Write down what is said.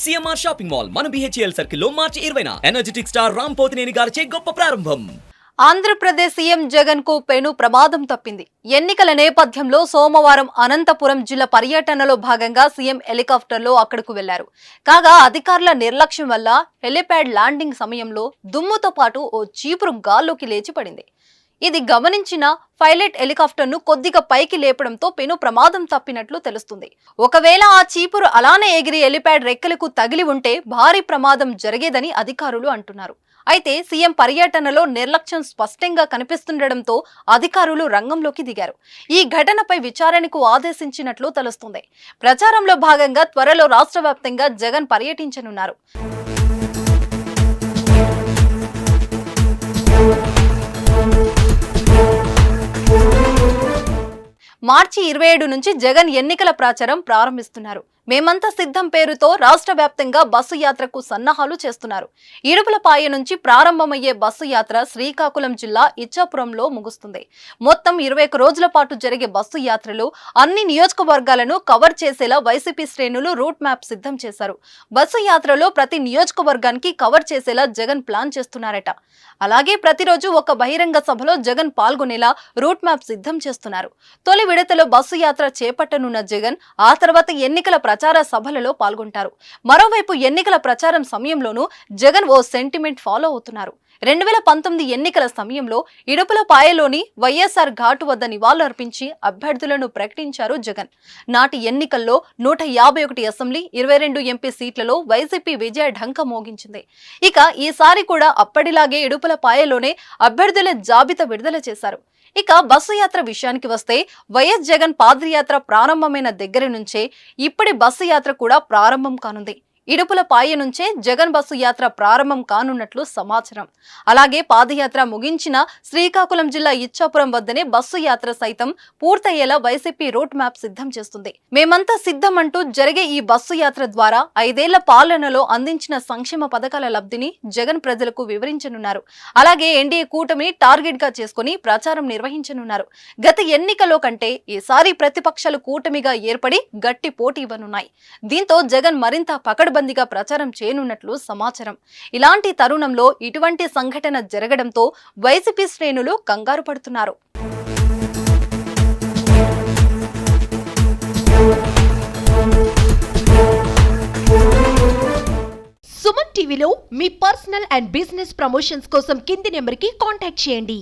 CMR shopping mall మన BHEL circle లో మార్చి 20న energetic star Ram Pothineni గారిచే గొప్ప ప్రారంభం. ఆంధ్రప్రదేశ్ సీఎం జగన్ కు పెను ప్రమాదం తప్పింది. ఎన్నికల నేపథ్యంలో సోమవారం అనంతపురం జిల్లా పర్యటనలో భాగంగా సీఎం హెలికాప్టర్లో అక్కడకు వెళ్లారు. కాగా అధికారుల నిర్లక్ష్యం వల్ల హెలిప్యాడ్ ల్యాండింగ్ సమయంలో దుమ్ముతో పాటు ఓ చీపురు గాల్లోకి లేచి పడింది. ఇది గమనించిన పైలట్ హెలికాప్టర్ ను కొద్దిగా పైకి లేపడంతో పెను ప్రమాదం తప్పినట్లు తెలుస్తుంది. ఒకవేళ ఆ చీపురు అలానే ఎగిరి హెలిప్యాడ్ రెక్కలకు తగిలి ఉంటే భారీ ప్రమాదం జరిగేదని అధికారులు అంటున్నారు. అయితే సీఎం పర్యటనలో నిర్లక్ష్యం స్పష్టంగా కనిపిస్తుండటంతో అధికారులు రంగంలోకి దిగారు. ఈ ఘటనపై విచారణకు ఆదేశించినట్లు తెలుస్తుంది. ప్రచారంలో భాగంగా త్వరలో రాష్ట్ర వ్యాప్తంగా జగన్ పర్యటించనున్నారు. మార్చి 27 నుంచి జగన్ ఎన్నికల ప్రచారం ప్రారంభిస్తున్నారు. మేమంతా సిద్ధం పేరుతో రాష్ట్ర వ్యాప్తంగా బస్సు యాత్రకు సన్నాహాలు చేస్తున్నారు. ఇడుపులపాయ నుంచి ప్రారంభమయ్యే బస్సు యాత్ర శ్రీకాకుళం జిల్లా ఇచ్చాపురంలో ముగుస్తుంది. మొత్తం 21 రోజుల పాటు జరిగే బస్సు యాత్రలో అన్ని నియోజకవర్గాలను కవర్ చేసేలా వైసీపీ శ్రేణులు రూట్ మ్యాప్ సిద్ధం చేశారు. బస్సు యాత్రలో ప్రతి నియోజకవర్గానికి కవర్ చేసేలా జగన్ ప్లాన్ చేస్తున్నారట. అలాగే ప్రతిరోజు ఒక బహిరంగ సభలో జగన్ పాల్గొనేలా రూట్ మ్యాప్ సిద్ధం చేస్తున్నారు. తొలి విడతలో బస్సు యాత్ర చేపట్టనున్న జగన్ ఆ తర్వాత ఎన్నికల ప్రచార సభలలో పాల్గొంటారు. మరోవైపు ఎన్నికల ప్రచారం సమయంలోనూ జగన్ ఓ సెంటిమెంట్ ఫాలో అవుతున్నారు. 2019 ఎన్నికల సమయంలో ఇడుపులపాయలోని వైఎస్ఆర్ ఘాటు వద్ద నివాళులర్పించి అభ్యర్థులను ప్రకటించారు జగన్. నాటి ఎన్నికల్లో 151 అసెంబ్లీ 22 ఎంపీ సీట్లలో వైసీపీ విజయ ఢంక మోగించింది. ఇక ఈసారి కూడా అప్పటిలాగే ఇడుపులపాయలోనే అభ్యర్థుల జాబితా విడుదల చేశారు. ఇక బస్సు యాత్ర విషయానికి వస్తే వైఎస్ జగన్ పాదయాత్ర ప్రారంభమైన దగ్గర నుంచే ఇప్పటి బస్సు యాత్ర కూడా ప్రారంభం కానుంది. ఇడుపులపాయ నుంచే జగన్ బస్సు యాత్ర ప్రారంభం కానున్నట్లు సమాచారం. అలాగే పాదయాత్ర ముగించిన శ్రీకాకుళం జిల్లా ఇచ్చాపురం వద్దనే బస్సు యాత్ర సైతం పూర్తయ్యేలా వైసీపీ రూట్ మ్యాప్ సిద్ధం చేస్తుంది. మేమంతా సిద్ధం అంటూ జరిగే ఈ బస్సు యాత్ర ద్వారా 5 ఏళ్ల పాలనలో అందించిన సంక్షేమ పథకాల లబ్ధిని జగన్ ప్రజలకు వివరించనున్నారు. అలాగే ఎన్డీఏ కూటమిని టార్గెట్ గా చేసుకుని ప్రచారం నిర్వహించనున్నారు. గత ఎన్నికల్లో కంటే ఈసారి ప్రతిపక్షాలు కూటమిగా ఏర్పడి గట్టి పోటీ ఇవ్వనున్నాయి. దీంతో జగన్ మరింత పకడ్బందీగా ప్రచారం చేయనున్నట్లు సమాచారం. ఇలాంటి తరుణంలో ఇటువంటి సంఘటన జరగడంతో వైసీపీ శ్రేణులు కంగారు పడుతున్నారు. సుమన్ టీవీలో మీ పర్సనల్ అండ్ బిజినెస్ ప్రమోషన్స్ కోసం కింది నెంబర్కి కాంటాక్ట్ చేయండి.